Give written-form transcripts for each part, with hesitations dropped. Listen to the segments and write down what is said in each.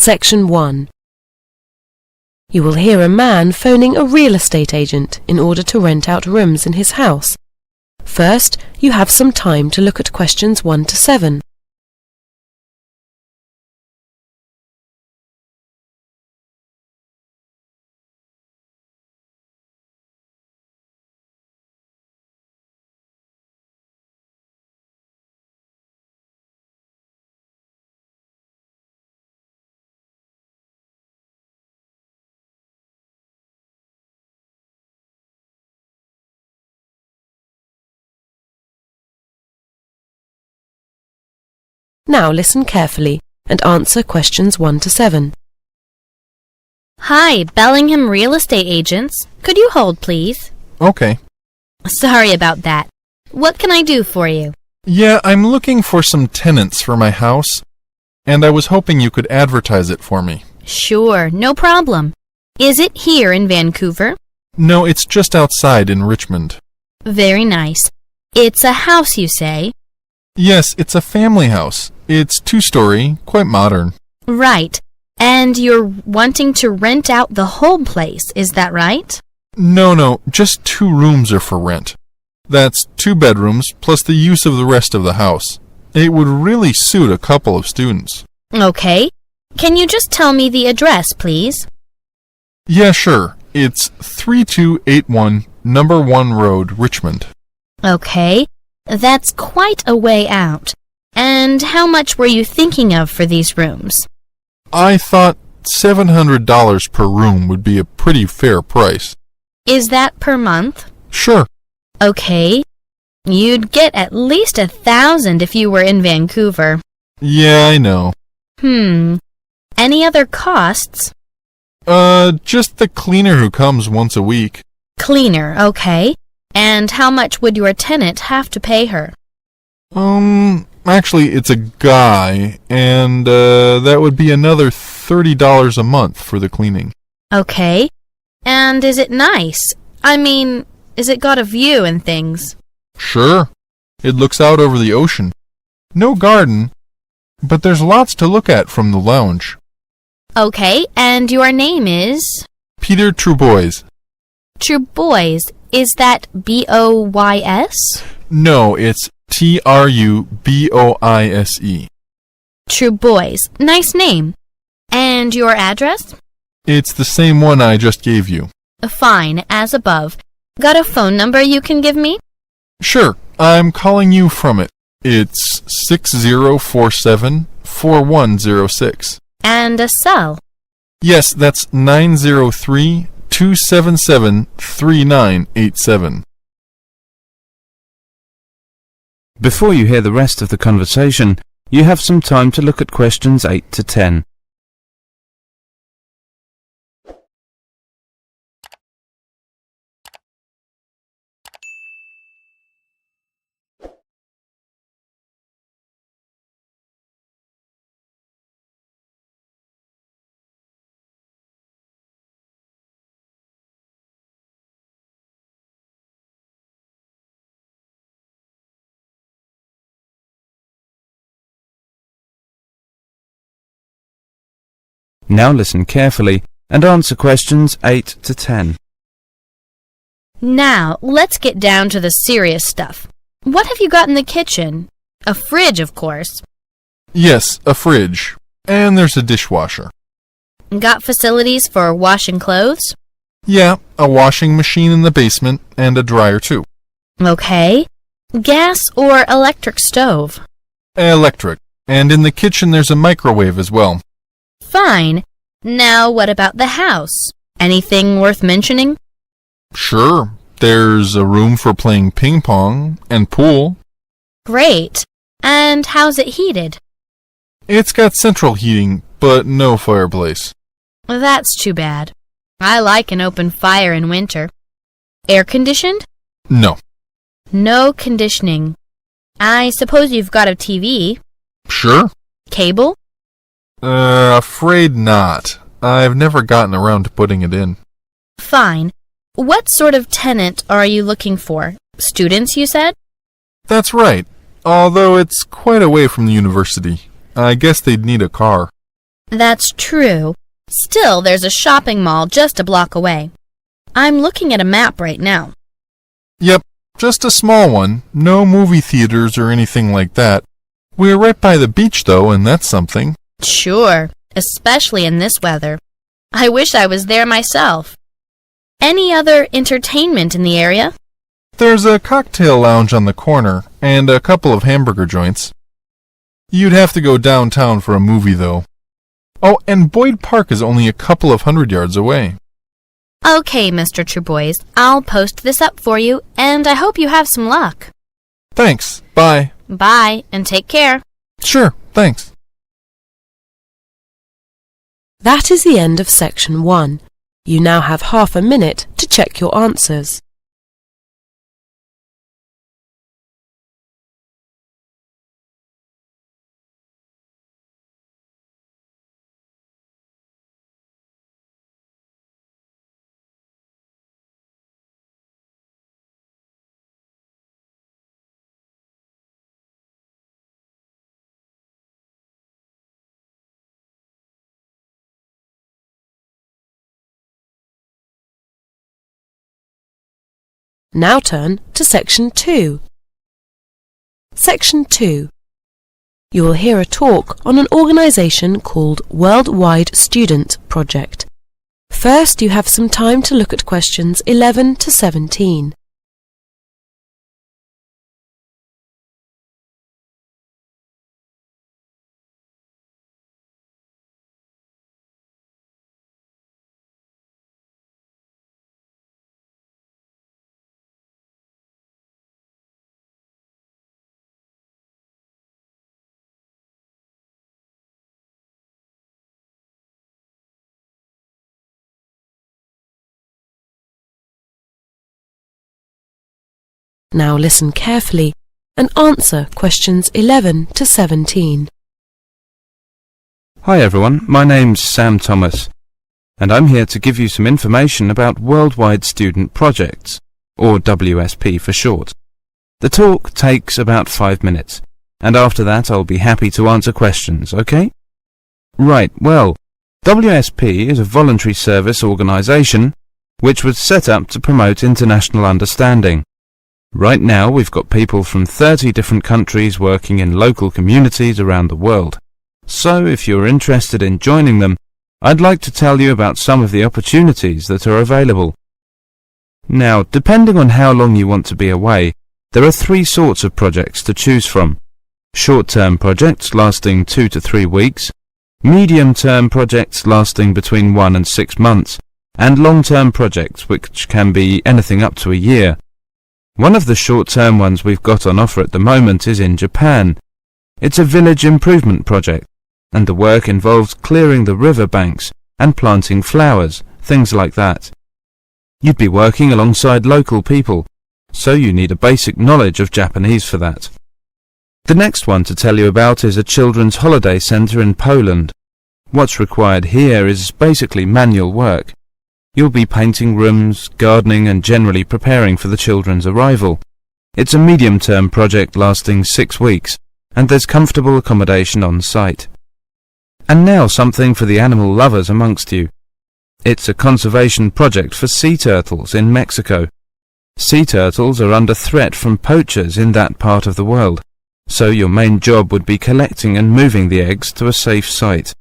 Section 1. You will hear a man phoning a real estate agent in order to rent out rooms in his house. First, you have some time to look at questions 1 to 7. Now listen carefully and answer questions 1 to 7. Hi, Bellingham Real Estate Agents. Could you hold, please? Okay. Sorry about that. What can I do for you? Yeah, I'm looking for some tenants for my house, and I was hoping you could advertise it for me. Sure, no problem. Is it here in Vancouver? No, it's just outside in Richmond. Very nice. It's a house, you say? Yes, it's a family house. It's 2-story, quite modern. Right. And you're wanting to rent out the whole place, is that right? No, just 2 rooms are for rent. That's 2 bedrooms plus the use of the rest of the house. It would really suit a couple of students. Okay. Can you just tell me the address, please? Yeah, sure. It's 3281 Number 1 Road, Richmond. Okay. That's quite a way out. And how much were you thinking of for these rooms? I thought $700 per room would be a pretty fair price. Is that per month? Sure. Okay. You'd get at least 1,000 if you were in Vancouver. Yeah, I know. Any other costs? Just the cleaner who comes once a week. Cleaner, okay. And how much would your tenant have to pay her? Actually, it's a guy, and that would be another $30 a month for the cleaning. Okay. And is it nice? I mean, is it got a view and things? Sure. It looks out over the ocean. No garden, but there's lots to look at from the lounge. Okay, and your name is? Peter Trubois. Trubois. Is that B-O-Y-S? No, it's Truboise. Trubois. Nice name. And your address? It's the same one I just gave you. Fine, as above. Got a phone number you can give me? Sure, I'm calling you from it. It's 6047-4106. And a cell? Yes, that's 903-277-3987. Before you hear the rest of the conversation, you have some time to look at questions 8 to 10. Now listen carefully and answer questions 8 to 10. Now, let's get down to the serious stuff. What have you got in the kitchen? A fridge, of course. Yes, a fridge. And there's a dishwasher. Got facilities for washing clothes? Yeah, a washing machine in the basement and a dryer too. Okay. Gas or electric stove? Electric. And in the kitchen there's a microwave as well. Fine. Now what about the house? Anything worth mentioning? Sure. There's a room for playing ping pong and pool. Great. And how's it heated? It's got central heating, but no fireplace. That's too bad. I like an open fire in winter. Air conditioned? No. No conditioning. I suppose you've got a TV? Sure. Cable? Afraid not. I've never gotten around to putting it in. Fine. What sort of tenant are you looking for? Students, you said? That's right. Although it's quite away from the university. I guess they'd need a car. That's true. Still, there's a shopping mall just a block away. I'm looking at a map right now. Yep, just a small one. No movie theaters or anything like that. We're right by the beach, though, and that's something. Sure, especially in this weather. I wish I was there myself. Any other entertainment in the area? There's a cocktail lounge on the corner, and a couple of hamburger joints. You'd have to go downtown for a movie, though. Oh, and Boyd Park is only a couple of 100 yards away. Okay, Mr. Trubois, I'll post this up for you, and I hope you have some luck. Thanks. Bye. Bye, and take care. Sure, thanks. That is the end of section 1. You now have half a minute to check your answers. Now turn to section 2. Section 2. You will hear a talk on an organisation called Worldwide Student Project. First, you have some time to look at questions 11 to 17. Now listen carefully and answer questions 11 to 17. Hi everyone, my name's Sam Thomas, and I'm here to give you some information about Worldwide Student Projects, or WSP for short. The talk takes about 5 minutes, and after that I'll be happy to answer questions, okay? Right, well, WSP is a voluntary service organisation which was set up to promote international understanding. Right now we've got people from 30 different countries working in local communities around the world. So if you're interested in joining them, I'd like to tell you about some of the opportunities that are available. Now, depending on how long you want to be away, there are 3 sorts of projects to choose from. Short-term projects lasting 2 to 3 weeks, medium-term projects lasting between 1 and 6 months, and long-term projects which can be anything up to a year. One of the short-term ones we've got on offer at the moment is in Japan. It's a village improvement project, and the work involves clearing the river banks and planting flowers, things like that. You'd be working alongside local people, so you need a basic knowledge of Japanese for that. The next one to tell you about is a children's holiday centre in Poland. What's required here is basically manual work. You'll be painting rooms, gardening and generally preparing for the children's arrival. It's a medium-term project lasting 6 weeks, and there's comfortable accommodation on site. And now something for the animal lovers amongst you. It's a conservation project for sea turtles in Mexico. Sea turtles are under threat from poachers in that part of the world, so your main job would be collecting and moving the eggs to a safe site.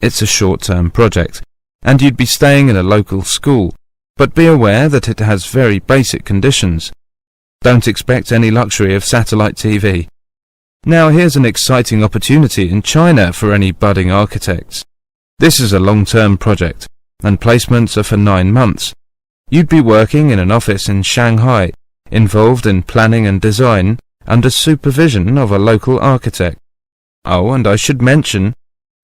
It's a short-term project, and you'd be staying in a local school, but be aware that it has very basic conditions. Don't expect any luxury of satellite TV. Now here's an exciting opportunity in China for any budding architects. This is a long-term project, and placements are for 9 months. You'd be working in an office in Shanghai, involved in planning and design, under supervision of a local architect. Oh, and I should mention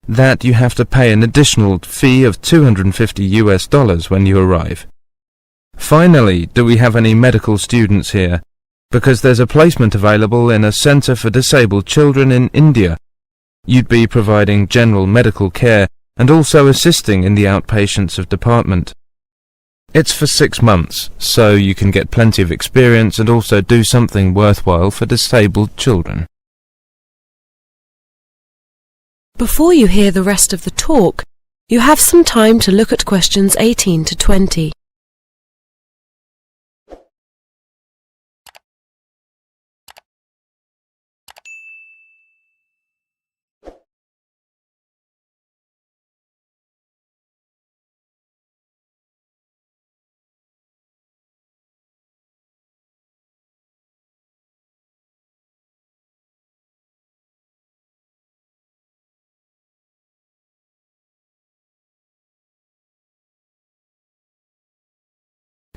that you have to pay an additional fee of $250 when you arrive. Finally, do we have any medical students here? Because there's a placement available in a centre for disabled children in India. You'd be providing general medical care and also assisting in the outpatients of department. It's for 6 months, so you can get plenty of experience and also do something worthwhile for disabled children. Before you hear the rest of the talk, you have some time to look at questions 18 to 20.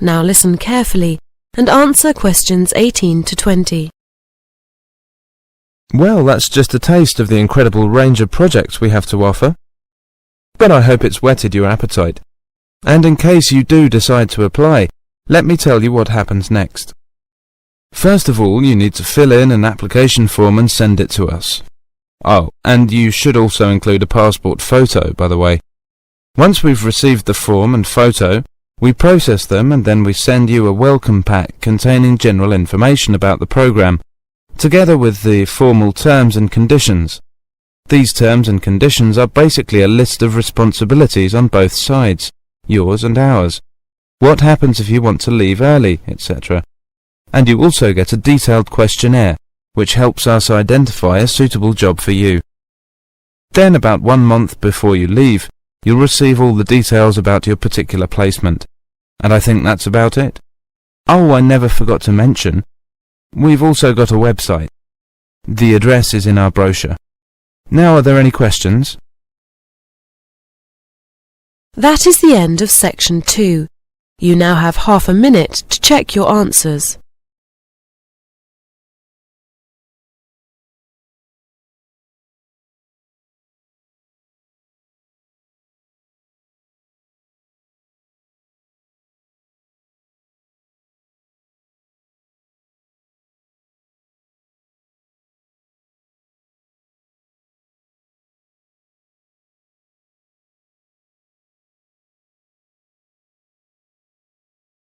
Now listen carefully and answer questions 18 to 20. Well, that's just a taste of the incredible range of projects we have to offer. But I hope it's whetted your appetite. And in case you do decide to apply, let me tell you what happens next. First of all, you need to fill in an application form and send it to us. Oh, and you should also include a passport photo, by the way. Once we've received the form and photo, we process them and then we send you a welcome pack containing general information about the program, together with the formal terms and conditions. These terms and conditions are basically a list of responsibilities on both sides, yours and ours. What happens if you want to leave early, etc. And you also get a detailed questionnaire, which helps us identify a suitable job for you. Then, about 1 month before you leave, you'll receive all the details about your particular placement. And I think that's about it. Oh, I never forgot to mention, we've also got a website. The address is in our brochure. Now, are there any questions? That is the end of section 2. You now have half a minute to check your answers.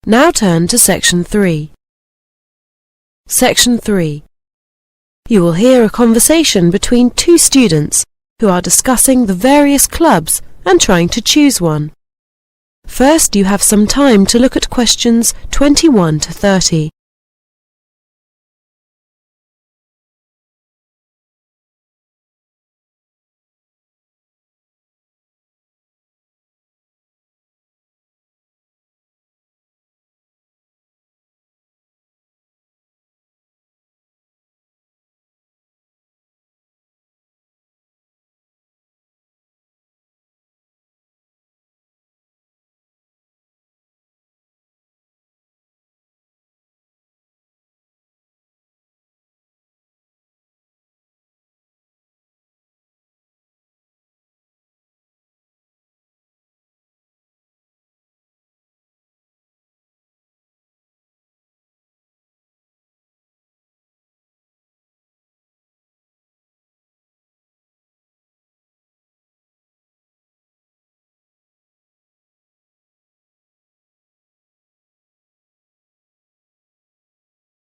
Now turn to section 3. Section 3. You will hear a conversation between two students who are discussing the various clubs and trying to choose one. First, you have some time to look at questions 21 to 30.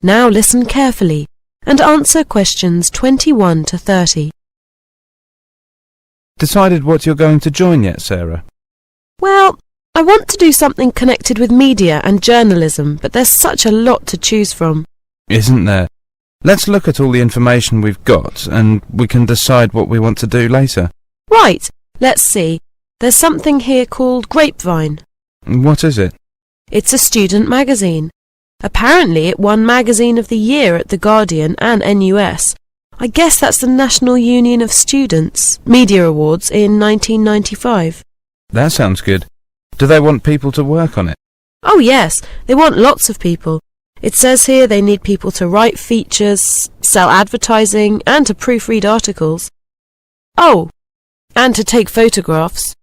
Now listen carefully and answer questions 21 to 30. Decided what you're going to join yet, Sarah? Well, I want to do something connected with media and journalism, but there's such a lot to choose from. Isn't there? Let's look at all the information we've got and we can decide what we want to do later. Right, let's see. There's something here called Grapevine. What is it? It's a student magazine. Apparently it won Magazine of the Year at The Guardian and NUS. I guess that's the National Union of Students Media Awards in 1995. That sounds good. Do they want people to work on it? Oh yes, they want lots of people. It says here they need people to write features, sell advertising, and to proofread articles. Oh, and to take photographs.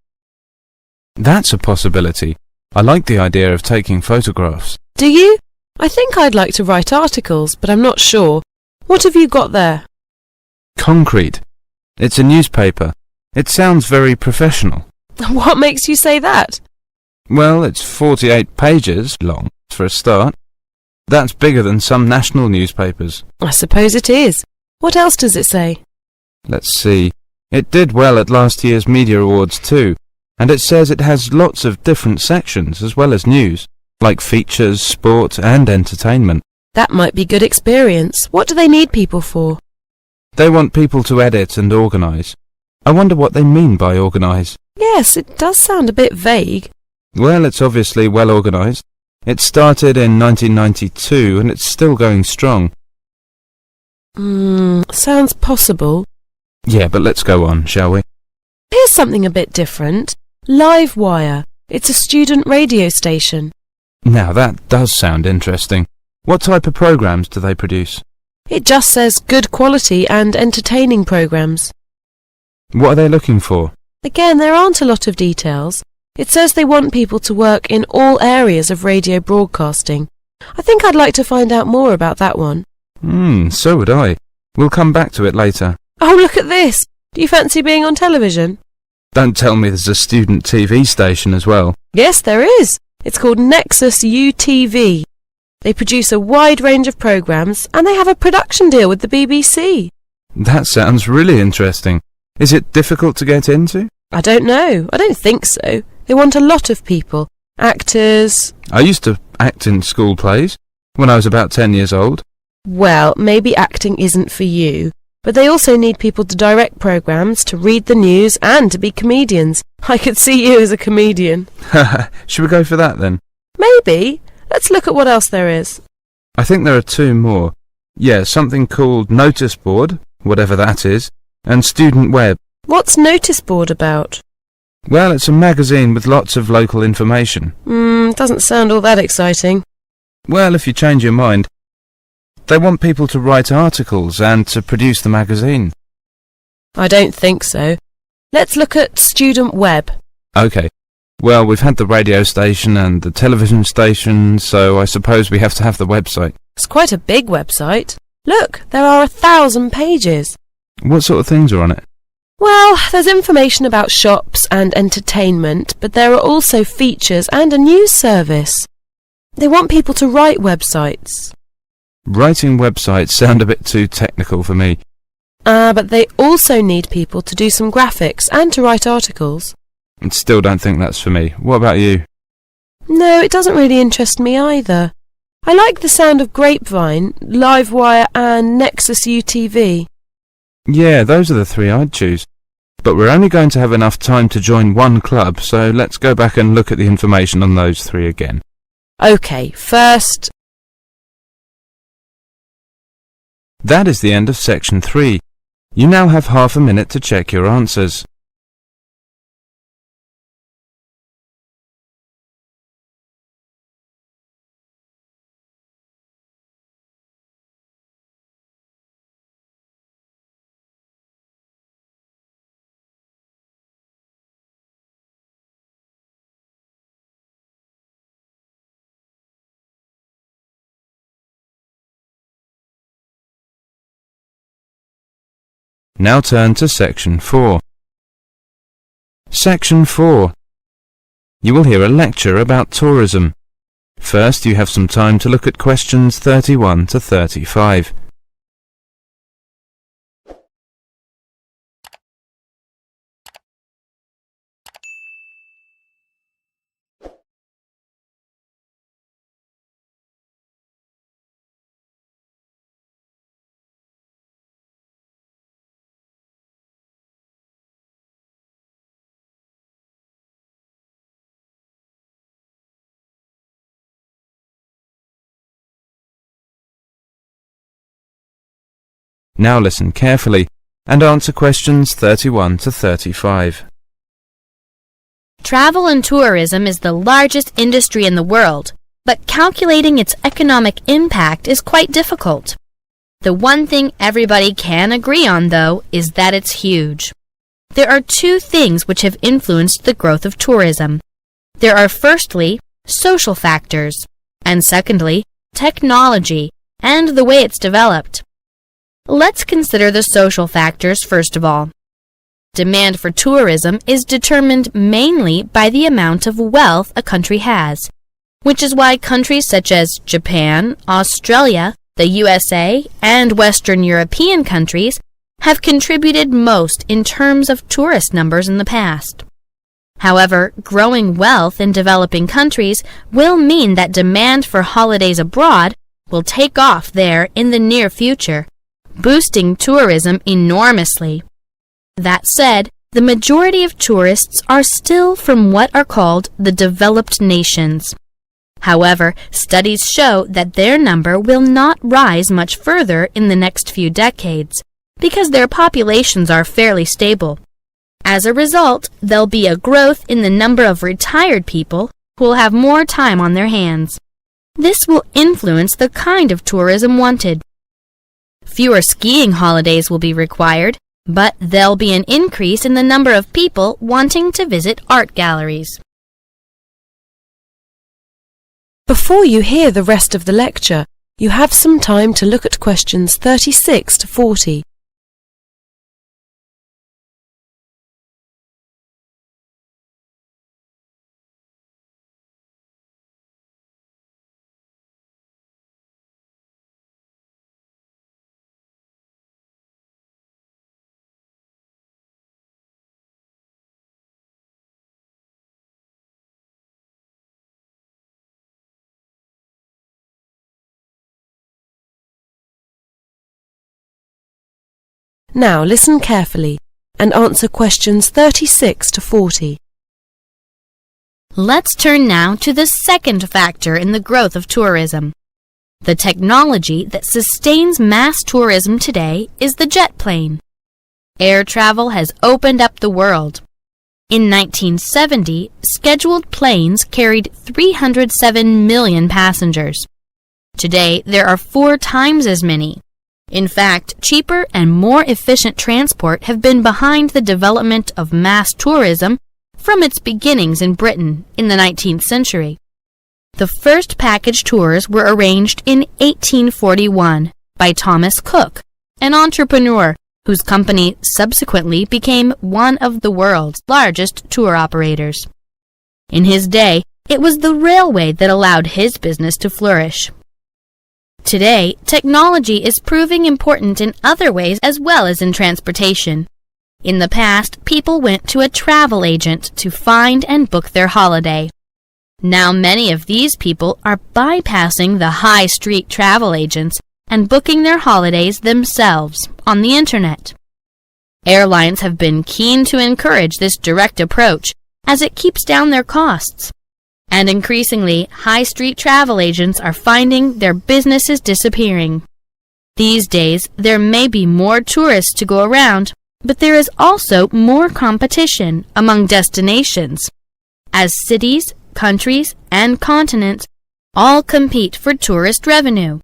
That's a possibility. I like the idea of taking photographs. Do you? I think I'd like to write articles, but I'm not sure. What have you got there? Concrete. It's a newspaper. It sounds very professional. What makes you say that? Well, it's 48 pages long, for a start. That's bigger than some national newspapers. I suppose it is. What else does it say? Let's see. It did well at last year's Media Awards too, and it says it has lots of different sections as well as news, like features, sport and entertainment. That might be good experience. What do they need people for? They want people to edit and organise. I wonder what they mean by organise. Yes, it does sound a bit vague. Well, it's obviously well organised. It started in 1992 and it's still going strong. Sounds possible. Yeah, but let's go on, shall we? Here's something a bit different. Live Wire. It's a student radio station. Now that does sound interesting. What type of programmes do they produce? It just says good quality and entertaining programmes. What are they looking for? Again, there aren't a lot of details. It says they want people to work in all areas of radio broadcasting. I think I'd like to find out more about that one. So would I. We'll come back to it later. Oh, look at this! Do you fancy being on television? Don't tell me there's a student TV station as well. Yes, there is. It's called Nexus UTV. They produce a wide range of programmes and they have a production deal with the BBC. That sounds really interesting. Is it difficult to get into? I don't know. I don't think so. They want a lot of people. Actors. I used to act in school plays when I was about 10 years old. Well, maybe acting isn't for you, but they also need people to direct programmes, to read the news and to be comedians. I could see you as a comedian. Should we go for that then? Maybe. Let's look at what else there is. I think there are two more. Yeah, something called Notice Board, whatever that is, and Student Web. What's Notice Board about? Well, it's a magazine with lots of local information. Doesn't sound all that exciting. Well, if you change your mind. They want people to write articles and to produce the magazine. I don't think so. Let's look at Student Web. OK. Well, we've had the radio station and the television station, so I suppose we have to have the website. It's quite a big website. Look, there are 1,000 pages. What sort of things are on it? Well, there's information about shops and entertainment, but there are also features and a news service. They want people to write websites. Writing websites sound a bit too technical for me. But they also need people to do some graphics and to write articles. I still don't think that's for me. What about you? No, it doesn't really interest me either. I like the sound of Grapevine, Livewire and Nexus UTV. Yeah, those are the three I'd choose. But we're only going to have enough time to join one club, so let's go back and look at the information on those three again. OK, first... That is the end of section 3. You now have half a minute to check your answers. Now turn to section 4. Section 4. You will hear a lecture about tourism. First, you have some time to look at questions 31 to 35. Now listen carefully and answer questions 31 to 35. Travel and tourism is the largest industry in the world, but calculating its economic impact is quite difficult. The one thing everybody can agree on, though, is that it's huge. There are two things which have influenced the growth of tourism. There are firstly, social factors, and secondly, technology and the way it's developed. Let's consider the social factors first of all. Demand for tourism is determined mainly by the amount of wealth a country has, which is why countries such as Japan, Australia, the USA, and Western European countries have contributed most in terms of tourist numbers in the past. However, growing wealth in developing countries will mean that demand for holidays abroad will take off there in the near future, boosting tourism enormously. That said, the majority of tourists are still from what are called the developed nations. However, studies show that their number will not rise much further in the next few decades, because their populations are fairly stable. As a result, there'll be a growth in the number of retired people who will have more time on their hands. This will influence the kind of tourism wanted. Fewer skiing holidays will be required, but there'll be an increase in the number of people wanting to visit art galleries. Before you hear the rest of the lecture, you have some time to look at questions 36 to 40. Now listen carefully and answer questions 36 to 40. Let's turn now to the second factor in the growth of tourism. The technology that sustains mass tourism today is the jet plane. Air travel has opened up the world. In 1970, scheduled planes carried 307 million passengers. Today, there are 4 times as many. In fact, cheaper and more efficient transport have been behind the development of mass tourism from its beginnings in Britain in the 19th century. The first package tours were arranged in 1841 by Thomas Cook, an entrepreneur whose company subsequently became one of the world's largest tour operators. In his day, it was the railway that allowed his business to flourish. Today, technology is proving important in other ways as well as in transportation. In the past, people went to a travel agent to find and book their holiday. Now many of these people are bypassing the high street travel agents and booking their holidays themselves on the internet. Airlines have been keen to encourage this direct approach as it keeps down their costs. And increasingly, high street travel agents are finding their business is disappearing. These days, there may be more tourists to go around, but there is also more competition among destinations, as cities, countries, and continents all compete for tourist revenue.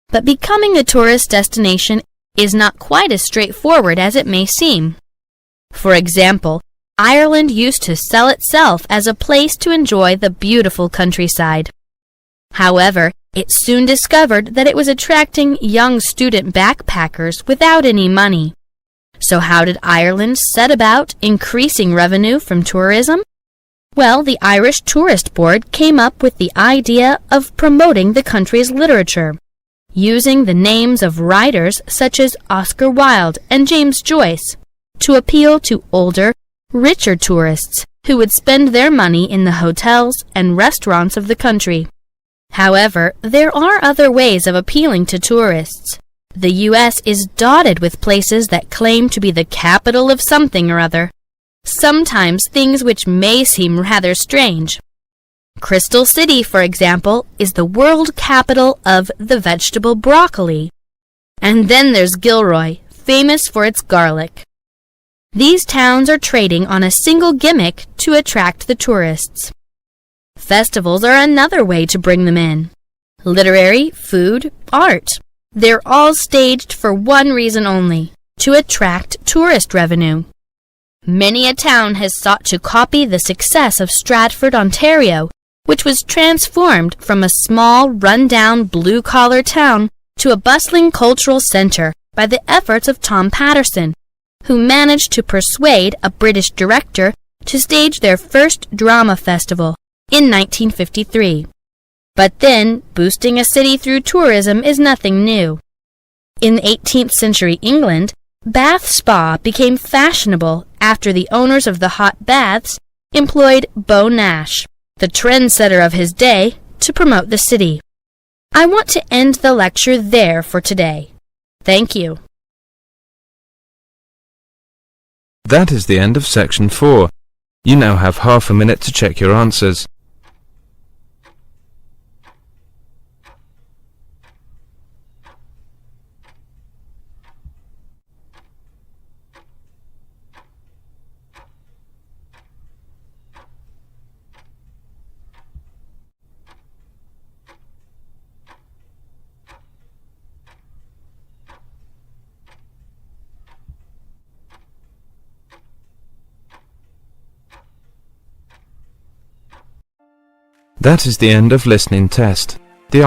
But becoming a tourist destination is not quite as straightforward as it may seem. For example, Ireland used to sell itself as a place to enjoy the beautiful countryside. However, it soon discovered that it was attracting young student backpackers without any money. So how did Ireland set about increasing revenue from tourism? Well, the Irish Tourist Board came up with the idea of promoting the country's literature, using the names of writers such as Oscar Wilde and James Joyce to appeal to older, richer tourists who would spend their money in the hotels and restaurants of the country. However, there are other ways of appealing to tourists. The U.S. is dotted with places that claim to be the capital of something or other, sometimes things which may seem rather strange. Crystal City, for example, is the world capital of the vegetable broccoli. And then there's Gilroy, famous for its garlic. These towns are trading on a single gimmick to attract the tourists. Festivals are another way to bring them in. Literary, food, art. They're all staged for one reason only, to attract tourist revenue. Many a town has sought to copy the success of Stratford, Ontario, which was transformed from a small, run-down, blue-collar town to a bustling cultural center by the efforts of Tom Patterson, who managed to persuade a British director to stage their first drama festival in 1953. But then, boosting a city through tourism is nothing new. In 18th century England, bath spa became fashionable after the owners of the hot baths employed Beau Nash, the trendsetter of his day, to promote the city. I want to end the lecture there for today. Thank you. That is the end of section 4. You now have half a minute to check your answers. That is the end of listening test. The